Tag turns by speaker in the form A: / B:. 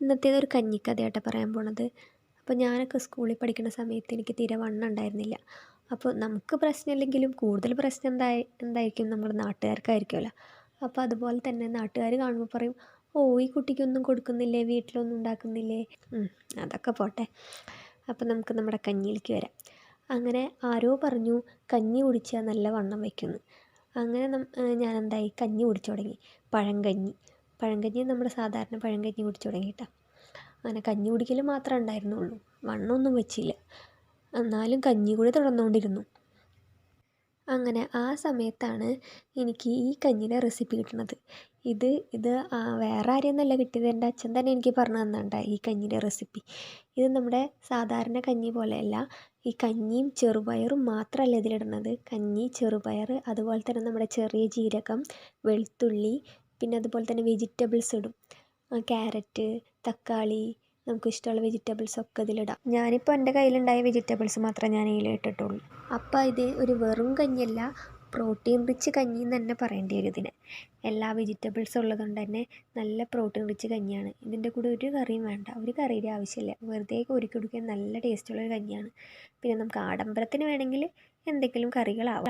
A: ഇന്നത്തേതൊരു കഞ്ഞിക്കഥയാട്ടോ പറയാൻ പോണത്. അപ്പോൾ ഞാനൊക്കെ സ്കൂളിൽ പഠിക്കുന്ന സമയത്ത് എനിക്ക് തീരെ വണ്ണം ഉണ്ടായിരുന്നില്ല. അപ്പോൾ നമുക്ക് പ്രശ്നമില്ലെങ്കിലും കൂടുതൽ പ്രശ്നം എന്തായിരിക്കും നമ്മുടെ നാട്ടുകാർക്കായിരിക്കുമല്ലോ. അപ്പോൾ അതുപോലെ തന്നെ നാട്ടുകാർ കാണുമ്പോൾ പറയും, ഓ ഈ കുട്ടിക്കൊന്നും കൊടുക്കുന്നില്ലേ, വീട്ടിലൊന്നും ഉണ്ടാക്കുന്നില്ലേ. അതൊക്കെ പോട്ടെ. അപ്പോൾ നമുക്ക് നമ്മുടെ കഞ്ഞിയിലേക്ക് വരാം. അങ്ങനെ ആരോ പറഞ്ഞു കഞ്ഞി കുടിച്ചാൽ നല്ല വണ്ണം വയ്ക്കുമെന്ന്. അങ്ങനെ ഞാനെന്തായി, കഞ്ഞി കുടിച്ചു തുടങ്ങി. പഴങ്കഞ്ഞി നമ്മുടെ സാധാരണ പഴങ്കഞ്ഞി കുടിച്ചു തുടങ്ങി കേട്ടോ. അങ്ങനെ കഞ്ഞി കുടിക്കൽ മാത്രമേ ഉണ്ടായിരുന്നുള്ളൂ, വണ്ണമൊന്നും വെച്ചില്ല. എന്നാലും കഞ്ഞി കൂടി തുടർന്നുകൊണ്ടിരുന്നു. അങ്ങനെ ആ സമയത്താണ് എനിക്ക് ഈ കഞ്ഞിയുടെ റെസിപ്പി കിട്ടുന്നത്. ഇത് വേറെ ആരെയൊന്നുമല്ല കിട്ടിയത്, എൻ്റെ അച്ഛൻ തന്നെ എനിക്ക് പറഞ്ഞു തന്നിട്ടുണ്ട് ഈ കഞ്ഞിയുടെ റെസിപ്പി. ഇത് നമ്മുടെ സാധാരണ കഞ്ഞി പോലെയല്ല. ഈ കഞ്ഞിയും ചെറുപയറും മാത്രമല്ല ഇതിലിടുന്നത്. കഞ്ഞി, ചെറുപയർ, അതുപോലെ തന്നെ നമ്മുടെ ചെറിയ ജീരകം, വെളുത്തുള്ളി, പിന്നെ അതുപോലെ തന്നെ വെജിറ്റബിൾസ് ഇടും. ക്യാരറ്റ്, തക്കാളി, നമുക്ക് ഇഷ്ടമുള്ള വെജിറ്റബിൾസൊക്കെ ഇതിലിടാം. ഞാനിപ്പോൾ എൻ്റെ കയ്യിലുണ്ടായ വെജിറ്റബിൾസ് മാത്രമേ ഞാൻ ഇതിലിട്ടിട്ടുള്ളൂ. അപ്പോൾ ഇത് ഒരു വെറും കഞ്ഞിയല്ല, പ്രോട്ടീൻ റിച്ച് കഞ്ഞി എന്ന് തന്നെ പറയേണ്ടി വരും ഇതിന്. എല്ലാ വെജിറ്റബിൾസും ഉള്ളതുകൊണ്ട് തന്നെ നല്ല പ്രോട്ടീൻ റിച്ച് കഞ്ഞിയാണ്. ഇതിൻ്റെ കൂടെ ഒരു കറിയും വേണ്ട, ഒരു കറിയുടെ ആവശ്യമില്ല. വെറുതെ കോരി കുടിക്കാൻ നല്ല ടേസ്റ്റുള്ളൊരു കഞ്ഞിയാണ്. പിന്നെ നമുക്ക് ആഡംബരത്തിന് വേണമെങ്കിൽ എന്തെങ്കിലും കറികളാവാം.